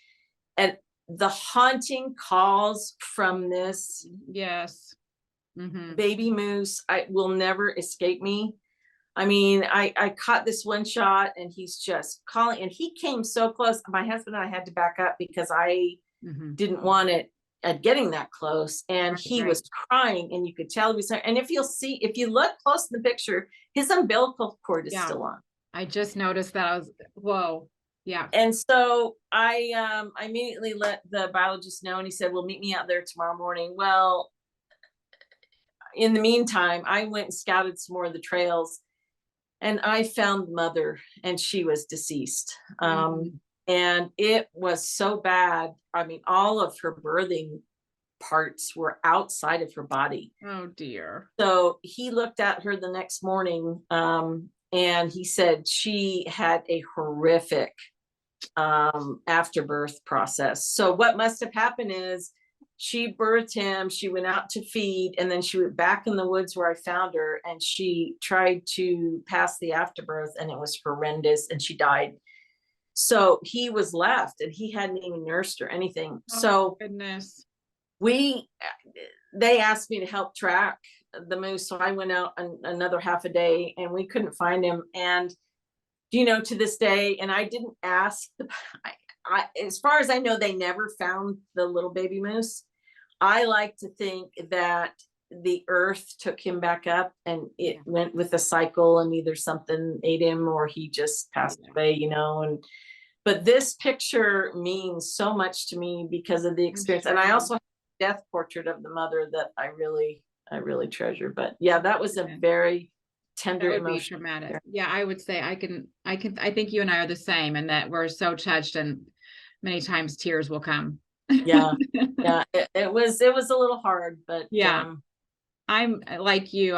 and the haunting calls from this baby moose, I will never escape me. I mean, I caught this one shot, and he's just calling, and he came so close. My husband and I had to back up because I didn't want it at getting that close. And he was crying, and you could tell he was, and if you look close in the picture, his umbilical cord is still on. I just noticed that. I was, whoa. Yeah. And so I immediately let the biologist know, and he said, well, meet me out there tomorrow morning. Well, in the meantime, I went and scouted some more of the trails, and I found Mother, and she was deceased. And it was so bad. I mean, all of her birthing parts were outside of her body. Oh dear. So he looked at her the next morning, and he said she had a horrific afterbirth process. So what must have happened is she birthed him, she went out to feed, and then she went back in the woods where I found her, and she tried to pass the afterbirth, and it was horrendous, and she died. So he was left, and he hadn't even nursed or anything. Oh, so goodness. They asked me to help track the moose. So I went out another half a day, and we couldn't find him. And to this day, and I didn't ask, as far as I know, they never found the little baby moose. I like to think that the earth took him back up, and it went with a cycle, and either something ate him or he just passed away, but this picture means so much to me because of the experience. And I also have a death portrait of the mother that I really treasure. But yeah, that was a very tender emotion. Traumatic. Yeah, I would say I think you and I are the same, and that we're so touched, and many times tears will come. Yeah. It was a little hard, but yeah. I'm like you.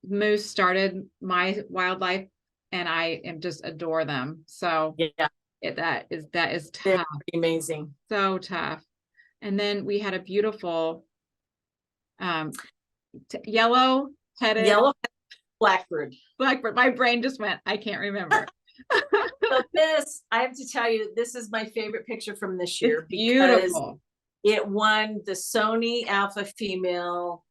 Moose started my wildlife, and I am just adore them. So yeah, that is tough. They're amazing. So tough. And then we had a beautiful yellow-headed blackbird. My brain just went, I can't remember. So this, I have to tell you, this is my favorite picture from this year. It's beautiful. It won the Sony Alpha Female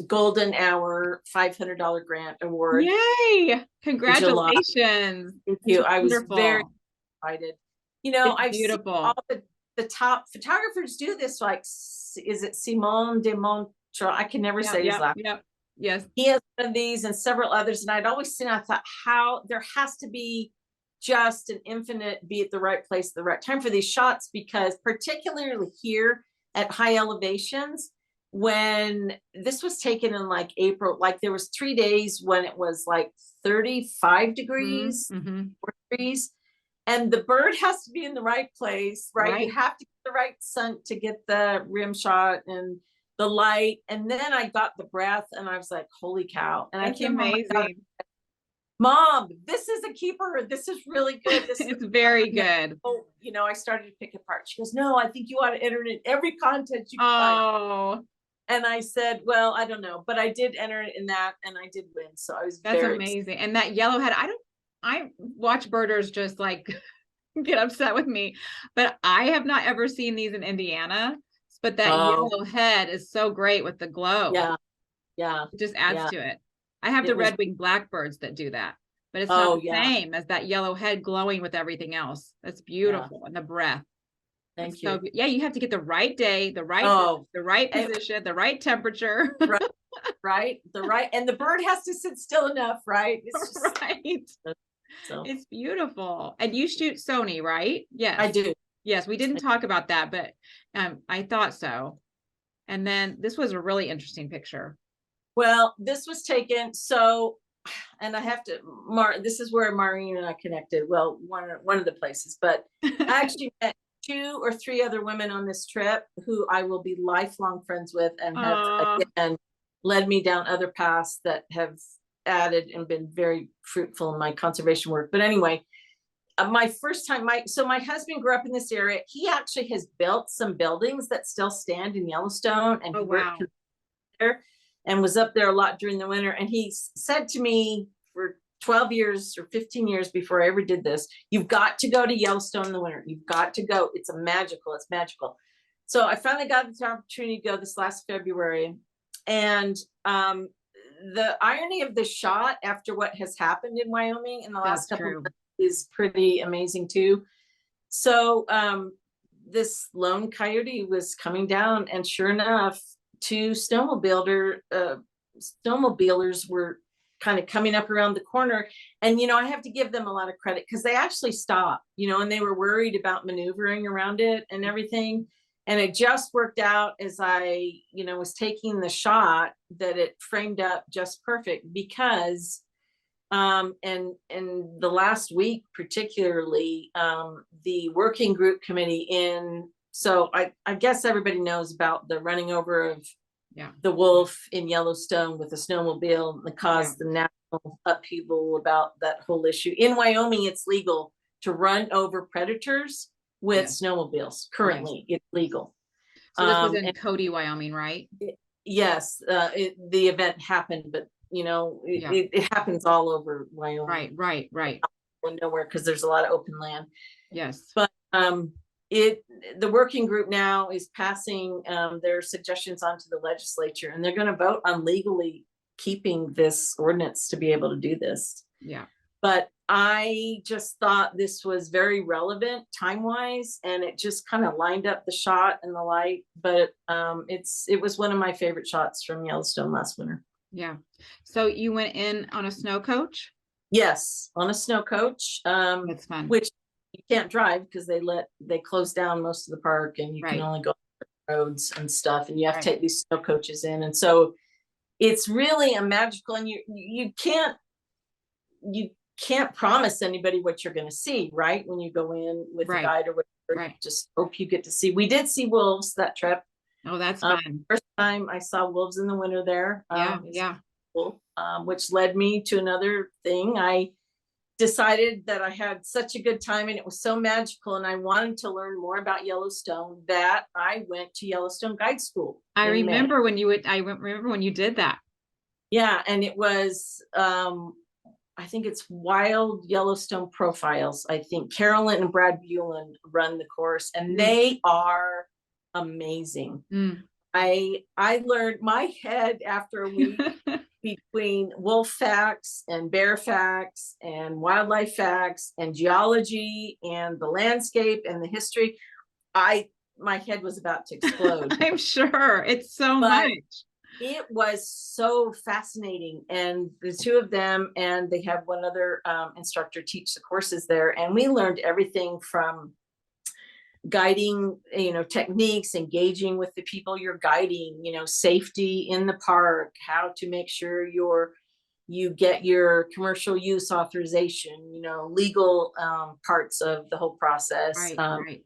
Golden Hour $500 grant award. Yay! Congratulations. Thank you. I was very excited. I've seen all the top photographers do this. Like, is it Simon de Montre? I can never say his last name. Yes. He has one of these and several others. And I'd always seen, I thought, how there has to be just an infinite be at the right place at the right time for these shots, because particularly here at high elevations, when this was taken in like April, like there was 3 days when it was like 35 degrees or degrees, and the bird has to be in the right place, right? You have to get the right sun to get the rim shot and the light. And then I got the breath, and I was like, holy cow. And that's amazing. Mom, this is a keeper. This is really good. It's very good. I started to pick it apart. She goes, no, I think you ought to enter it in every content you can find. And I said, well, I don't know, but I did enter it in that, and I did win. So I was very amazing. Excited. And that yellowhead, I watch birders just like get upset with me, but I have not ever seen these in Indiana. But that yellowhead is so great with the glow. Yeah. It just adds to it. I have the red-winged blackbirds that do that, but it's not the same as that yellowhead glowing with everything else. That's beautiful. And the breath. Thank you. So, you have to get the right day, the right position, the right temperature. Right. And the bird has to sit still enough, right? It's just, right. So it's beautiful. And you shoot Sony, right? Yes. I do. Yes, we didn't talk about that, but I thought so. And then this was a really interesting picture. Well, this was taken, so, and I have to, this is where Maureen and I connected. Well, one of the places, but I actually met 2 or 3 other women on this trip who I will be lifelong friends with, and have again led me down other paths that have added and been very fruitful in my conservation work. But anyway, my first time, my husband grew up in this area. He actually has built some buildings that still stand in Yellowstone, and Oh, he worked wow. there and was up there a lot during the winter. And he said to me for 12 years or 15 years before I ever did this, you've got to go to Yellowstone in the winter. You've got to go. It's magical. So I finally got the opportunity to go this last February. And the irony of the shot after what has happened in Wyoming in the last couple of months is pretty amazing too. So this lone coyote was coming down, and sure enough, 2 snowmobilers were kind of coming up around the corner. And, I have to give them a lot of credit because they actually stopped, and they were worried about maneuvering around it and everything. And it just worked out as I, was taking the shot, that it framed up just perfect because and the last week particularly, the working group committee so I guess everybody knows about the running over of the wolf in Yellowstone with a snowmobile that caused the national upheaval about that whole issue. In Wyoming, it's legal to run over predators with snowmobiles. Currently, it's legal. So this was in Cody, Wyoming, right? Yes, the event happened, but it happens all over Wyoming. Right. Nowhere, because there's a lot of open land. Yes. But the working group now is passing their suggestions onto the legislature, and they're going to vote on legally keeping this ordinance to be able to do this. Yeah. But I just thought this was very relevant time-wise, and it just kind of lined up the shot and the light. But it was one of my favorite shots from Yellowstone last winter. Yeah. So you went in on a snow coach? Yes, on a snow coach. That's fun. Which you can't drive because they closed down most of the park, and you can only go on roads and stuff, and you have to take these snow coaches in. And so it's really a magical, and you can't promise anybody what you're going to see, right? When you go in with a guide or whatever, just hope you get to see. We did see wolves that trip. Oh, that's fun. First time I saw wolves in the winter there. Yeah. Cool. Which led me to another thing. I decided that I had such a good time and it was so magical, and I wanted to learn more about Yellowstone, that I went to Yellowstone Guide School. I remember when you did that. Yeah, and it was I think it's Wild Yellowstone Profiles. I think Carolyn and Brad Buellen run the course, and they are amazing. I learned my head after a week between wolf facts and bear facts and wildlife facts and geology and the landscape and the history. My head was about to explode. I'm sure it's so much. It was so fascinating. And the 2 of them, and they have one other instructor teach the courses there. And we learned everything from guiding, techniques, engaging with the people you're guiding, safety in the park, how to make sure you get your commercial use authorization, legal parts of the whole process.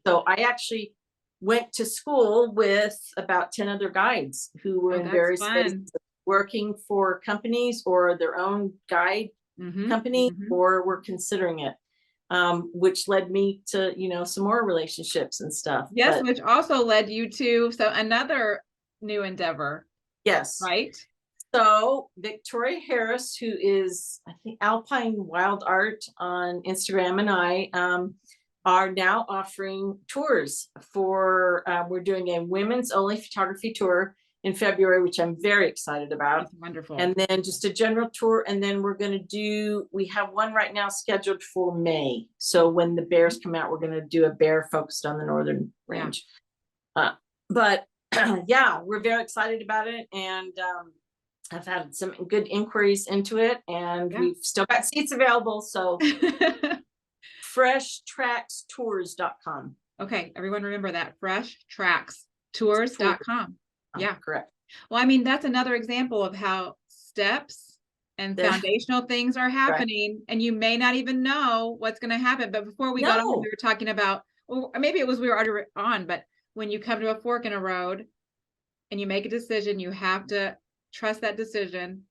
So I actually went to school with about 10 other guides who were in various places, working for companies or their own guide company, or were considering it. Which led me to, some more relationships and stuff. Yes, which also led you to another new endeavor. Yes. Right. So Victoria Harris, who is, I think, Alpine Wild Art on Instagram, and I are now offering tours for, we're doing a women's only photography tour in February, which I'm very excited about. That's wonderful. And then just a general tour. And then we have one right now scheduled for May. So when the bears come out, we're going to do a bear focused on the northern range. But yeah, we're very excited about it. And I've had some good inquiries into it, and we've still got seats available. So freshtrackstours.com. Okay, everyone remember that, freshtrackstours.com. Yeah, correct. Well, I mean, that's another example of how steps and Yeah. foundational things are Right. happening, and you may not even know what's going to happen. But before we got on, we No, were talking about, or maybe it was we were already on, but when you come to a fork in a road and you make a decision, you have to trust that decision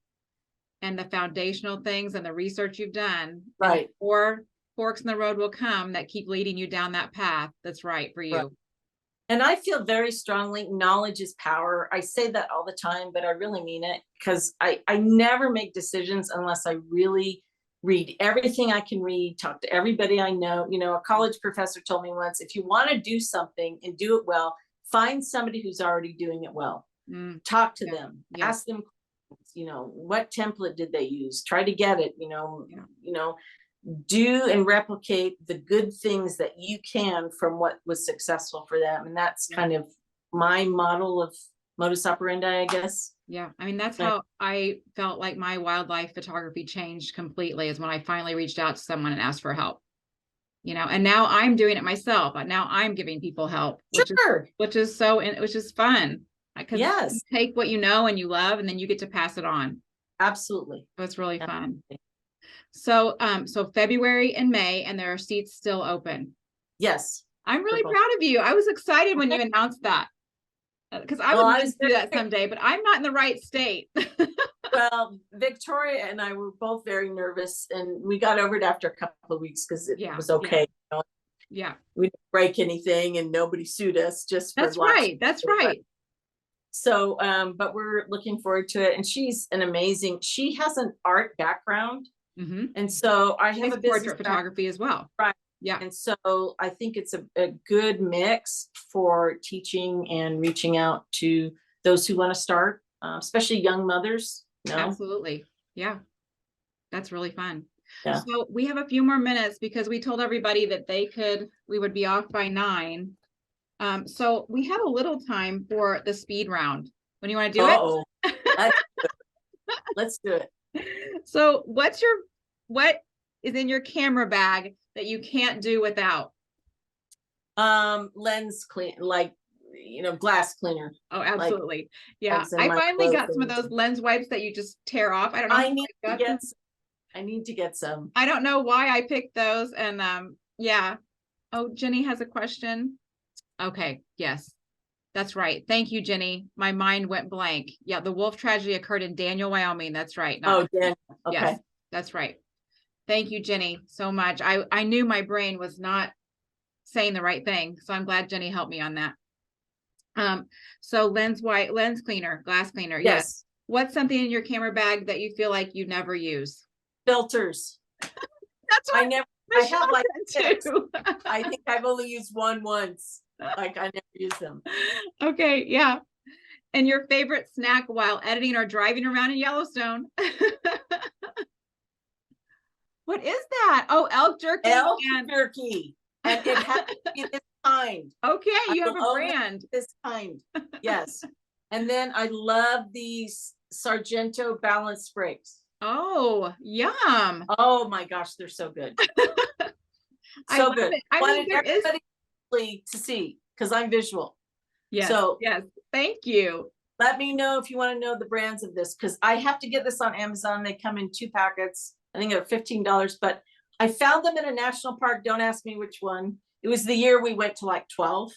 and the foundational things and the research you've done. right. Or forks in the road will come that keep leading you down that path that's right for you. Right. And I feel very strongly knowledge is power. I say that all the time, but I really mean it, because I never make decisions unless I really read everything I can read, talk to everybody I know. You know, a college professor told me once, if you want to do something and do it well, find somebody who's already doing it well. Talk to them, ask them, you know, what template did they use? Try to get it, you know, do and replicate the good things that you can from what was successful for them. And that's kind of my model of modus operandi, I guess. Yeah. I mean, that's how I felt like my wildlife photography changed completely, is when I finally reached out to someone and asked for help, you know, and now I'm doing it myself. Now I'm giving people help, which is fun, because you take what you know and you love, and then you get to pass it on. Absolutely. So it's really fun. So, so February and May, and there are seats still open. Yes. I'm really proud of you. I was excited when you announced that, because I would love to do that someday, but I'm not in the right state. Well, Victoria and I were both very nervous, and we got over it after a couple of weeks because it was okay. Yeah. You know? We didn't break anything and nobody sued us, just for That's right. That's right. So, but we're looking forward to it. And she's she has an art background. And so I have a portrait photography as well. Right. Yeah. And so I think it's a good mix for teaching and reaching out to those who want to start, especially young mothers. Absolutely. Yeah. That's really fun. Yeah. So we have a few more minutes, because we told everybody that we would be off by 9. So we have a little time for the speed round. When you want to do it? Let's do it. So what is in your camera bag that you can't do without? Lens clean, glass cleaner. Oh, absolutely. Yeah. I finally got some of those lens wipes that you just tear off. I don't know. I need to get some. I don't know why I picked those. And yeah. Oh, Jenny has a question. Okay. Yes. That's right. Thank you, Jenny. My mind went blank. Yeah, the wolf tragedy occurred in Daniel, Wyoming. That's right. Daniel. Okay. Yes, that's right. Thank you, Jenny, so much. I knew my brain was not saying the right thing, so I'm glad Jenny helped me on that. So lens cleaner, glass cleaner. Yes. What's something in your camera bag that you feel like you never use? Filters. That's what I have like 6. I think I've only used one once. Like, I never use them. Okay, yeah. And your favorite snack while editing or driving around in Yellowstone? What is that? Oh, elk jerky. Jerky. And it has to be this kind. Okay, you have a brand. This kind. Yes. And then I love these Sargento balanced sprigs. Oh, yum. Oh my gosh, they're so good. So good. I mean, there is to see, because I'm visual. Yes. So yes, thank you. Let me know if you want to know the brands of this, because I have to get this on Amazon. They come in 2 packets. I think they're $15, but I found them in a national park. Don't ask me which one. It was the year we went to like 12.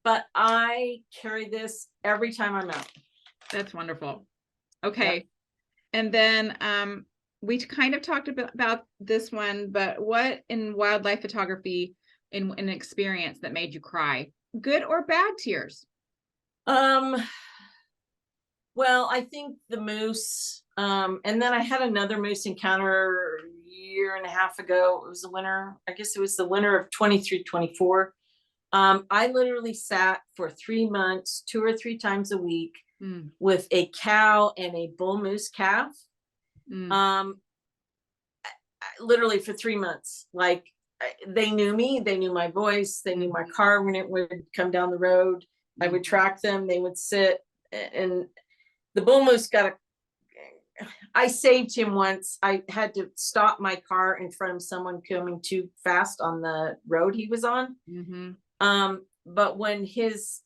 But I carry this every time I'm out. That's wonderful. Okay. Yep. And then we kind of talked about this one, but what in wildlife photography in an experience that made you cry? Good or bad tears? Well, I think the moose, and then I had another moose encounter a year and a half ago. It was the winter. I guess it was the winter of 23-24. I literally sat for 3 months, 2 or 3 times a week with a cow and a bull moose calf. Literally for 3 months. Like, they knew me, they knew my voice, they knew my car when it would come down the road. I would track them, they would sit, and the bull moose I saved him once. I had to stop my car in front of someone coming too fast on the road he was on. But when his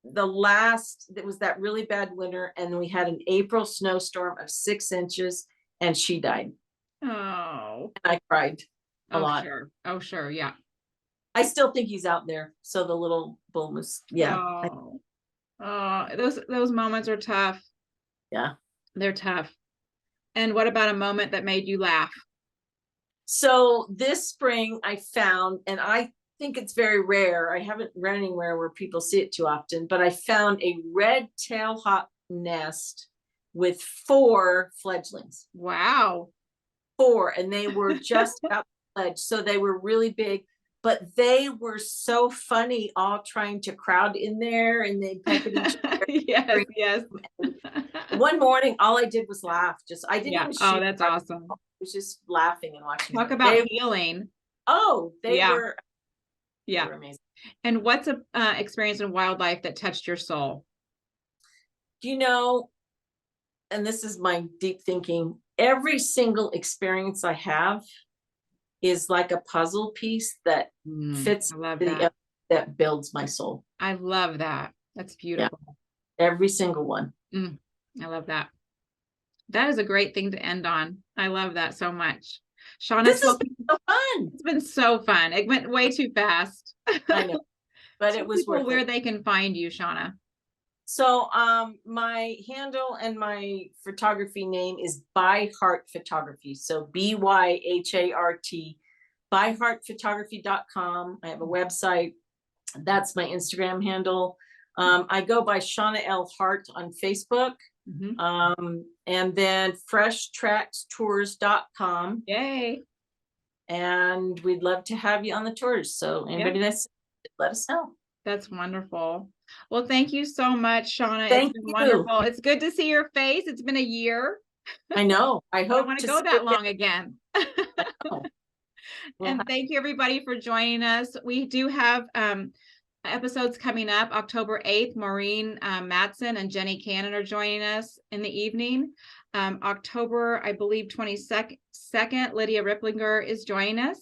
it was that really bad winter, and we had an April snowstorm of 6 inches, and she died. Oh, And I cried a oh, lot. sure. Oh, sure. Yeah. I still think he's out there. So the little bull was, yeah. Oh, those moments are tough. Yeah. They're tough. And what about a moment that made you laugh? So this spring I found, and I think it's very rare, I haven't read anywhere where people see it too often, but I found a red tailhawk nest with 4 fledglings. Wow. 4, and they were just out the fledge, so they were really big, but they were so funny, all trying to crowd in there, and they peck at each other. Yes, yes. One morning, all I did was laugh. I didn't Yeah. even Oh, shoot. that's awesome. I was just laughing and watching Talk them. about healing. They Yeah. were, they Yeah. were amazing. And what's a experience in wildlife that touched your soul? You know, and this is my deep thinking, every single experience I have is like a puzzle piece that fits I love the that. that builds my soul. I love that. That's beautiful. Yeah, every single one. I love that. That is a great thing to end on. I love that so much. Shauna, This has been so fun. It's been so fun. It went way too fast. I know, but it was worth where it. they can find you, Shauna. So my handle and my photography name is By Heart Photography. So BYHART, byheartphotography.com. I have a website. That's my Instagram handle. I go by Shauna L. Hart on Facebook. And then freshtrackstours.com. Yay. And we'd love to have you on the tours. So anybody that's, let us know. That's wonderful. Well, thank you so much, Shauna. Thank it's been you. Wonderful. It's good to see your face. It's been a year. I know. I hope I want to go that long again. Well, and thank you everybody for joining us. We do have episodes coming up. October 8th, Maureen Matson and Jenny Cannon are joining us in the evening. October, I believe, 22nd, Lydia Ripplinger is joining us.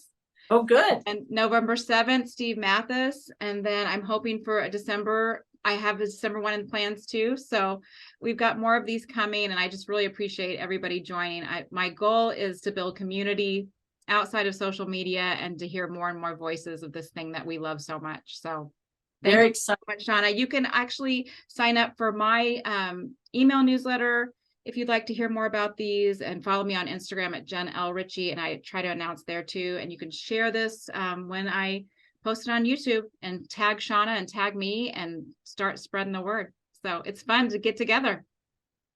Oh, good. And November 7th, Steve Mathis. And then I'm hoping for a December. I have a December one in plans too. So we've got more of these coming, and I just really appreciate everybody joining. My goal is to build community outside of social media and to hear more and more voices of this thing that we love so much. So very excited, Shauna. You can actually sign up for my email newsletter if you'd like to hear more about these, and follow me on Instagram at Jen L. Ritchie, and I try to announce there too. And you can share this when I post it on YouTube, and tag Shauna and tag me and start spreading the word. So it's fun to get together.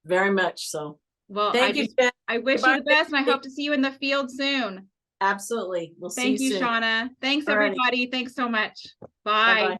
Very much so. Well, thank you, Jen. I wish you the best, and I hope to see you in the field soon. Absolutely. We'll see you soon. Thank you, Shauna. Thanks, everybody. Thanks so much. Bye. Bye-bye.